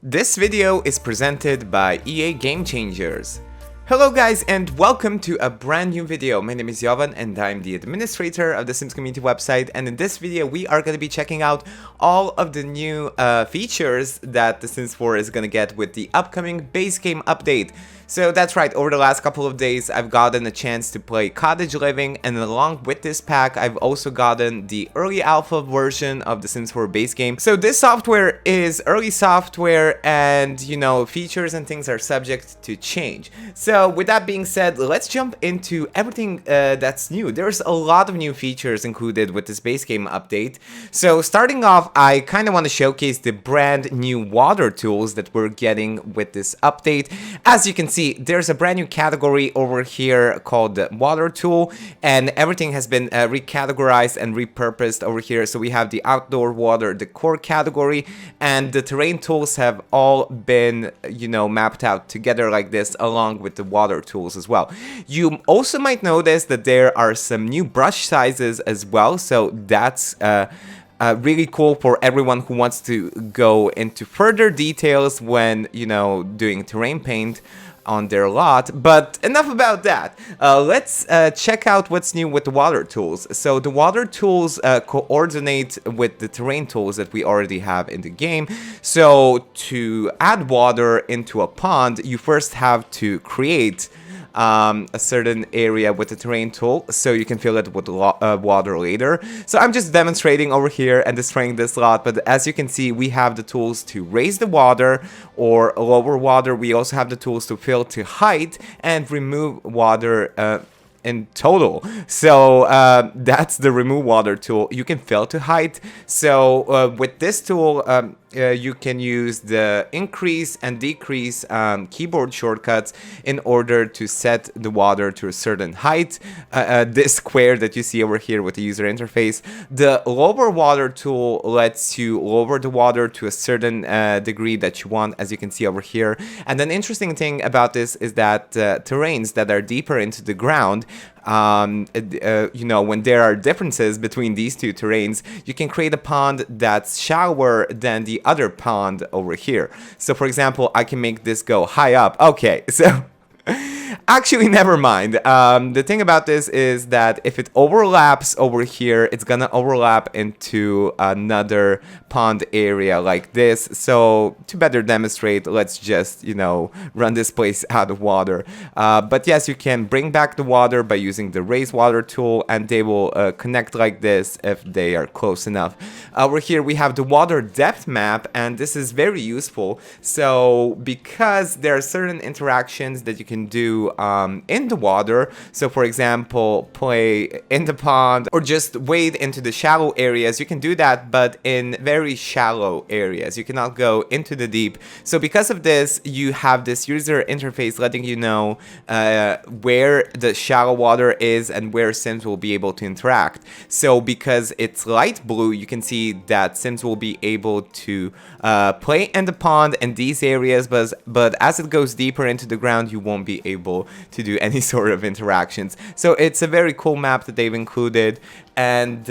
This video is presented by EA Game Changers. Hello guys and welcome to a brand new video. My name is Jovan and I'm the administrator of the Sims community website, and in this video we are going to be checking out all of the new features that The Sims 4 is going to get with the upcoming base game update. So that's right, over the last couple of days I've gotten a chance to play Cottage Living, and along with this pack I've also gotten the early alpha version of the Sims 4 base game. So this software is early software and features and things are subject to change. So with that being said, let's jump into everything that's new. There's a lot of new features included with this base game update. So starting off, I kind of want to showcase the brand new water tools that we're getting with this update. As you can see, there's a brand new category over here called the water tool, and everything has been recategorized and repurposed over here. So we have the outdoor water decor category, and the terrain tools have all been mapped out together like this, along with the water tools as well. You also might notice that there are some new brush sizes as well, so that's really cool for everyone who wants to go into further details when doing terrain paint on their lot. But enough about that. Let's check out what's new with the water tools. So the water tools coordinate with the terrain tools that we already have in the game. So to add water into a pond, you first have to create a certain area with the terrain tool, so you can fill it with water later. So I'm just demonstrating over here and displaying this lot, but as you can see, we have the tools to raise the water or lower water. We also have the tools to fill to height and remove water in total. So that's the remove water tool. You can fill to height. So with this tool, you can use the increase and decrease keyboard shortcuts in order to set the water to a certain height. This square that you see over here with the user interface. The lower water tool lets you lower the water to a certain degree that you want, as you can see over here. And an interesting thing about this is that terrains that are deeper into the ground, when there are differences between these two terrains, you can create a pond that's shallower than the other pond over here. So for example, I can make this go high up. Okay, so actually, never mind. The thing about this is that if it overlaps over here, it's gonna overlap into another pond area like this. So to better demonstrate, let's just, run this place out of water. But yes, you can bring back the water by using the raise water tool, and they will connect like this if they are close enough. Over here, we have the water depth map, and this is very useful. So because there are certain interactions that you can do in the water, so for example, play in the pond or just wade into the shallow areas, you can do that, but in very shallow areas. You cannot go into the deep. So because of this, you have this user interface letting you know where the shallow water is and where Sims will be able to interact. So because it's light blue, you can see that Sims will be able to play in the pond in these areas, but as it goes deeper into the ground, you won't be able to do any sort of interactions. So it's a very cool map that they've included, and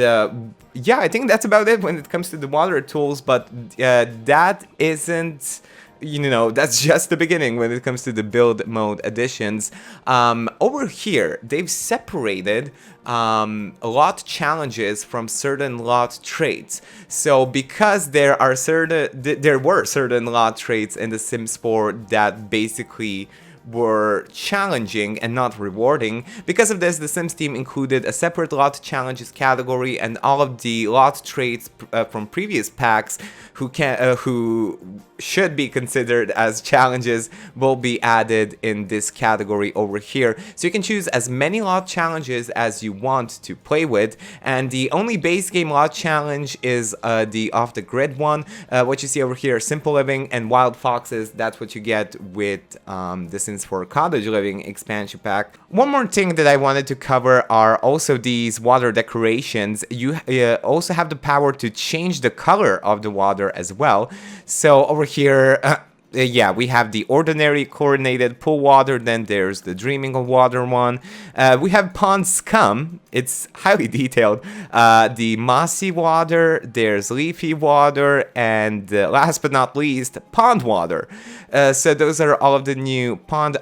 yeah, I think that's about it when it comes to the water tools. But that isn't, that's just the beginning when it comes to the build mode additions. Over here, they've separated lot challenges from certain lot traits. So because there were certain lot traits in The Sims 4 that basically were challenging and not rewarding. Because of this, the Sims team included a separate lot challenges category, and all of the lot traits from previous packs who should be considered as challenges will be added in this category over here. So you can choose as many lot challenges as you want to play with, and the only base game lot challenge is the off the grid one. What you see over here, Simple Living and Wild Foxes, that's what you get with the Sims 4 Cottage Living expansion pack. One more thing that I wanted to cover are also these water decorations. You also have the power to change the color of the water as well. So over here, yeah, we have the ordinary chlorinated pool water, then there's the dreaming of water one. We have pond scum, it's highly detailed. The mossy water, there's leafy water, and last but not least, pond water. So those are all of the new pond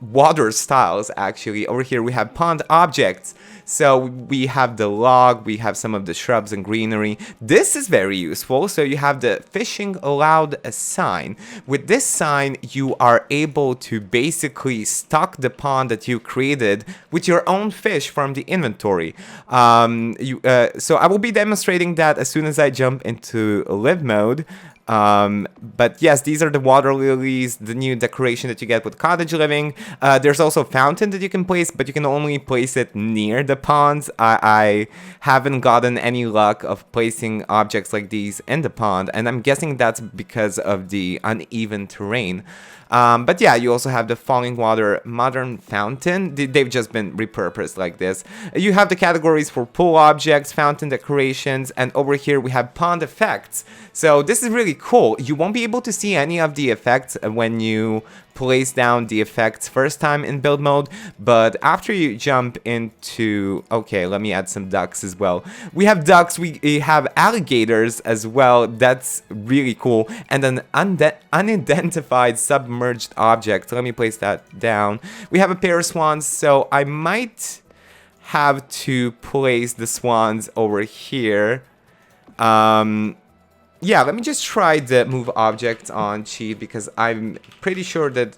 water styles. Actually, over here we have pond objects. So we have the log, we have some of the shrubs and greenery. This is very useful. So you have the fishing allowed sign. With this sign, you are able to basically stock the pond that you created with your own fish from the inventory. So I will be demonstrating that as soon as I jump into live mode. But yes, these are the water lilies, the new decoration that you get with cottage living. There's also a fountain that you can place, but you can only place it near the ponds. I haven't gotten any luck of placing objects like these in the pond, and I'm guessing that's because of the uneven terrain. But yeah, you also have the falling water modern fountain. They've just been repurposed like this. You have the categories for pool objects, fountain decorations, and over here we have pond effects. So this is really cool. You won't be able to see any of the effects when you place down the effects first time in build mode, but after you jump into, okay, let me add some ducks as well. We have ducks, we have alligators as well. That's really cool. And an unidentified submerged object. Let me place that down. We have a pair of swans, so I might have to place the swans over here. Yeah, let me just try the move object on cheat, because I'm pretty sure that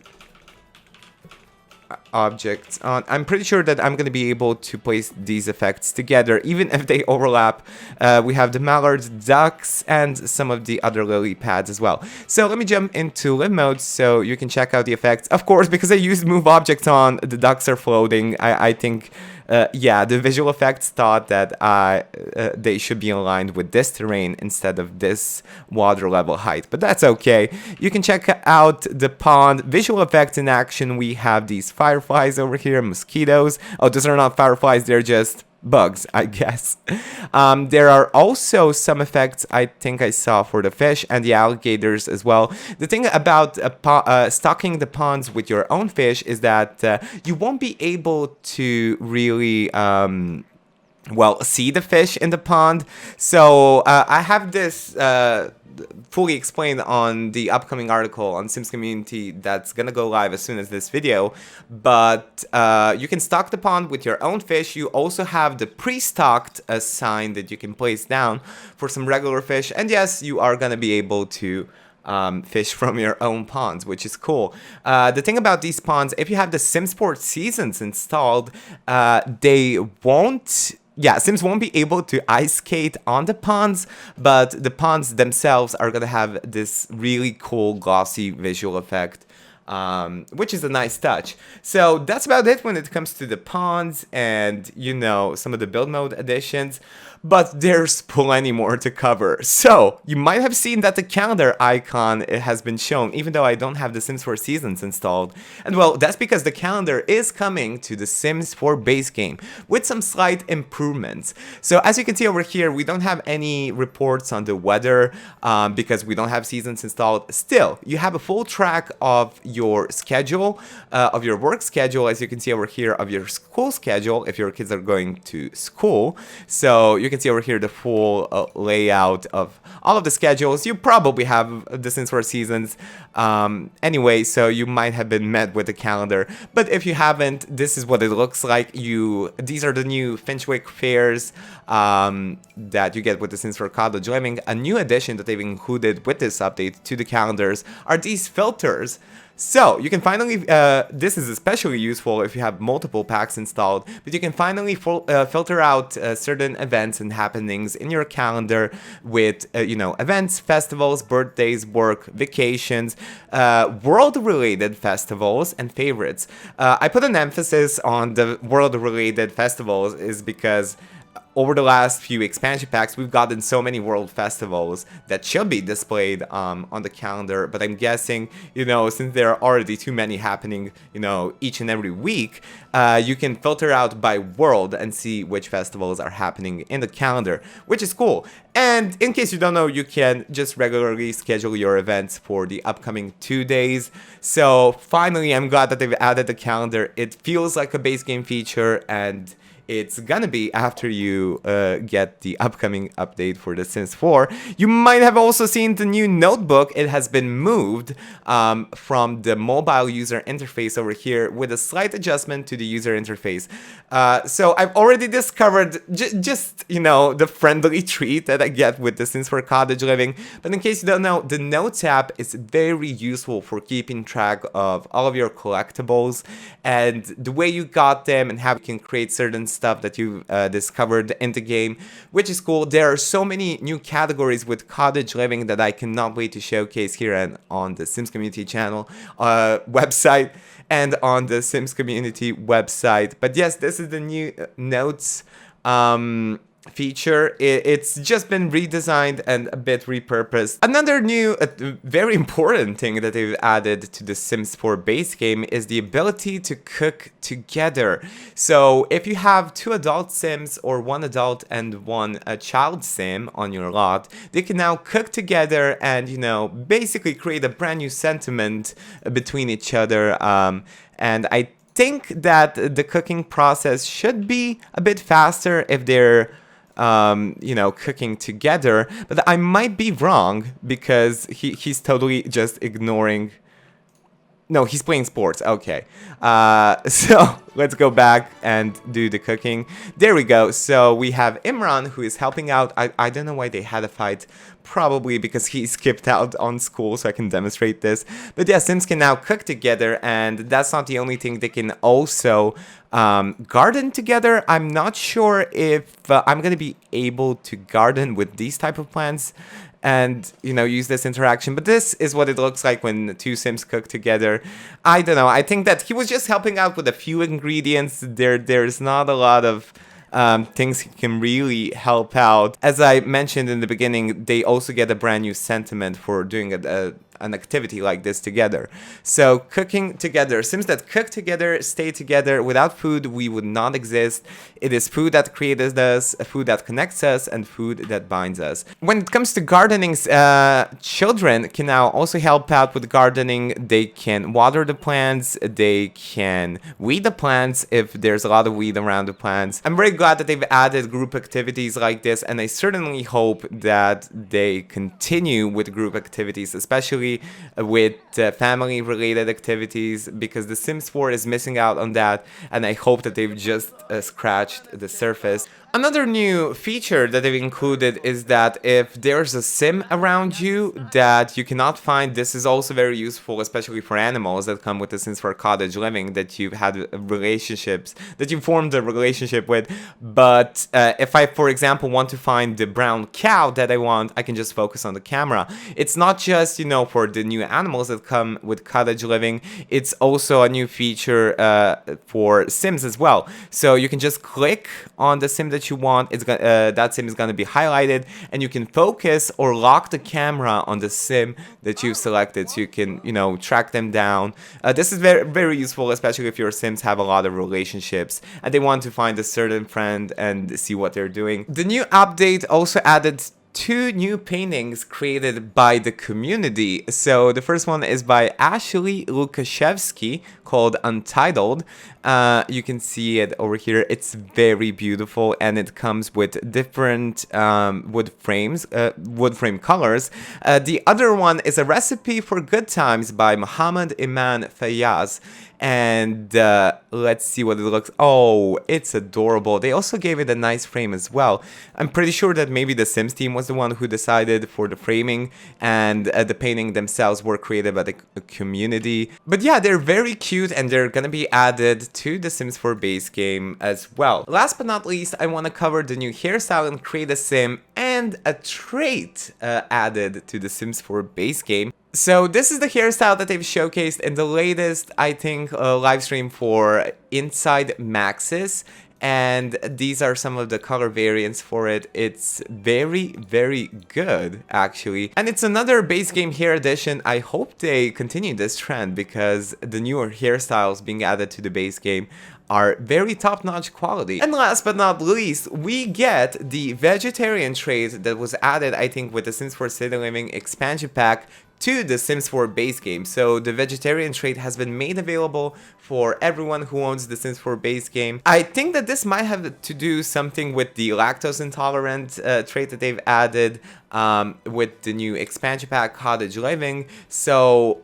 I'm pretty sure that I'm gonna be able to place these effects together, even if they overlap. We have the mallards, ducks, and some of the other lily pads as well. So let me jump into live mode so you can check out the effects. Of course, because I used move objects on, the ducks are floating. I think yeah, the visual effects thought that they should be aligned with this terrain instead of this water level height, but that's okay. You can check out the pond visual effects in action. We have these fireflies over here, mosquitoes. Oh, those are not fireflies, they're just bugs, I guess. There are also some effects I think I saw for the fish and the alligators as well. The thing about stocking the ponds with your own fish is that you won't be able to really well, see the fish in the pond. So I have this fully explained on the upcoming article on Sims Community that's gonna go live as soon as this video. But you can stock the pond with your own fish. You also have the pre-stocked sign that you can place down for some regular fish. And yes, you are gonna be able to fish from your own ponds, which is cool. The thing about these ponds, if you have the SimSport seasons installed, they won't... Yeah, Sims won't be able to ice skate on the ponds, but the ponds themselves are gonna have this really cool glossy visual effect, which is a nice touch. So that's about it when it comes to the ponds and, you know, some of the build mode additions. But there's plenty more to cover. So you might have seen that the calendar icon has been shown, even though I don't have the Sims 4 Seasons installed. And well, that's because the calendar is coming to the Sims 4 base game with some slight improvements. So as you can see over here, we don't have any reports on the weather because we don't have seasons installed. Still, you have a full track of your schedule, of your work schedule, as you can see over here, of your school schedule if your kids are going to school. So you can see over here the full layout of all of the schedules. You probably have the Sims 4 Seasons anyway, so you might have been met with the calendar. But if you haven't, this is what it looks like. These are the new Finchwick fairs that you get with the Sims 4 Cottage Living. A new addition that they've included with this update to the calendars are these filters. So you can finally, this is especially useful if you have multiple packs installed, but you can finally filter out certain events and happenings in your calendar with, you know, events, festivals, birthdays, work, vacations, world-related festivals, and favorites. I put an emphasis on the world-related festivals is because over the last few expansion packs, we've gotten so many world festivals that should be displayed on the calendar. But I'm guessing, since there are already too many happening, each and every week, you can filter out by world and see which festivals are happening in the calendar, which is cool. And in case you don't know, you can just regularly schedule your events for the upcoming 2 days. So finally, I'm glad that they've added the calendar. It feels like a base game feature, and it's gonna be after you get the upcoming update for The Sims 4. You might have also seen the new notebook. It has been moved from the mobile user interface over here with a slight adjustment to the user interface. So I've already discovered just the friendly treat that I get with The Sims 4 Cottage Living. But in case you don't know, the Notes app is very useful for keeping track of all of your collectibles and the way you got them and how you can create certain stuff that you discovered in the game, which is cool. There are so many new categories with Cottage Living that I cannot wait to showcase here and on the Sims Community channel website and on the Sims Community website. But yes, this is the new Notes feature. It's just been redesigned and a bit repurposed. Another new, very important thing that they've added to the Sims 4 base game is the ability to cook together. So if you have 2 adult Sims or 1 adult and 1 child Sim on your lot, they can now cook together and, basically create a brand new sentiment between each other. And I think that the cooking process should be a bit faster if they're cooking together, but I might be wrong because he's totally just ignoring. No, he's playing sports. Okay. So let's go back and do the cooking. There we go. So we have Imran who is helping out. I don't know why they had a fight. Probably because he skipped out on school, so I can demonstrate this. But yeah, Sims can now cook together, and that's not the only thing. They can also garden together. I'm not sure if I'm going to be able to garden with these type of plants and use this interaction, but this is what it looks like when 2 Sims cook together. I don't know, I think that he was just helping out with a few ingredients. There's not a lot of things he can really help out. As I mentioned in the beginning, they also get a brand new sentiment for doing an activity like this together. So cooking together, Sims that cook together stay together. Without food, we would not exist. It is food that creates us, food that connects us, and food that binds us. When it comes to gardening, children can now also help out with gardening. They can water the plants, they can weed the plants if there's a lot of weed around the plants. I'm very glad that they've added group activities like this, and I certainly hope that they continue with group activities, especially with family-related activities, because The Sims 4 is missing out on that, and I hope that they've just scratched the surface. Another new feature that they've included is that if there's a sim around you that you cannot find, this is also very useful, especially for animals that come with the Sims 4 Cottage Living that you've had relationships, that you formed a relationship with. But if I, for example, want to find the brown cow that I want, I can just focus on the camera. It's not just, for the new animals that come with Cottage Living, it's also a new feature for Sims as well. So you can just click on the sim that you want, that sim is going to be highlighted, and you can focus or lock the camera on the sim that you've selected, so you can track them down. This is very, very useful, especially if your Sims have a lot of relationships and they want to find a certain friend and see what they're doing. The new update also added 2 new paintings created by the community. So the first one is by Ashley Lukashevsky called Untitled. You can see it over here. It's very beautiful, and it comes with different wood frame colors. The other one is a recipe for good times by Muhammad Iman Fayyaz. And let's see what it looks. Oh, it's adorable. They also gave it a nice frame as well. I'm pretty sure that maybe the Sims team was the one who decided for the framing, and the painting themselves were created by the community. But yeah, they're very cute, and they're gonna be added to the Sims 4 base game as well. Last but not least, I want to cover the new hairstyle and Create a Sim and a trait added to the Sims 4 base game. So this is the hairstyle that they've showcased in the latest, I think, live stream for Inside Maxis. and these are some of the color variants for it. It's very, very good, actually. And it's another base game hair addition. I hope they continue this trend because the newer hairstyles being added to the base game are very top-notch quality. And last but not least, we get the vegetarian trait that was added, I think, with the Sims 4 City Living expansion pack to the Sims 4 base game. So the vegetarian trait has been made available for everyone who owns the Sims 4 base game. I think that this might have to do something with the lactose intolerant trait that they've added with the new expansion pack Cottage Living. So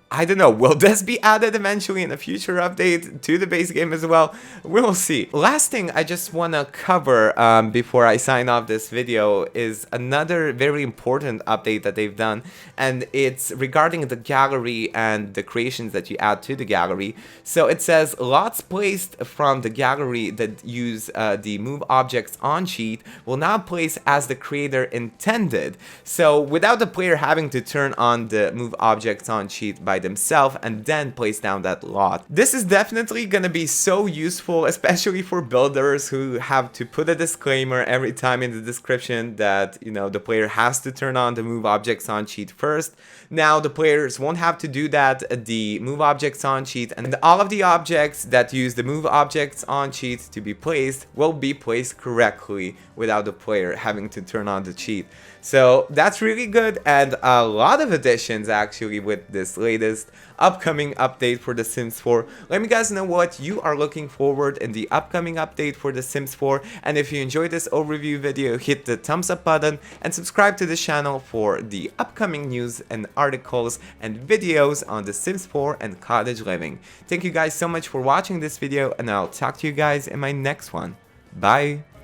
I don't know, will this be added eventually in a future update to the base game as well? We'll see. Last thing I just want to cover before I sign off this video is another very important update that they've done, and it's regarding the gallery and the creations that you add to the gallery. So it says lots placed from the gallery that use the move objects on sheet will now place as the creator intended. So without the player having to turn on the move objects on sheet by themselves and then place down that lot. This is definitely gonna be so useful, especially for builders who have to put a disclaimer every time in the description that, you know, the player has to turn on the move objects on sheet first. Now the players won't have to do that. The move objects on sheet and all of the objects that use the move objects on sheet to be placed will be placed correctly without the player having to turn on the cheat. So that's really good, and a lot of additions actually with this latest upcoming update for The Sims 4. Let me guys know what you are looking forward in the upcoming update for The Sims 4, and if you enjoyed this overview video, hit the thumbs up button and subscribe to the channel for the upcoming news and articles and videos on The Sims 4 and Cottage Living. Thank you guys so much for watching this video, and I'll talk to you guys in my next one. Bye!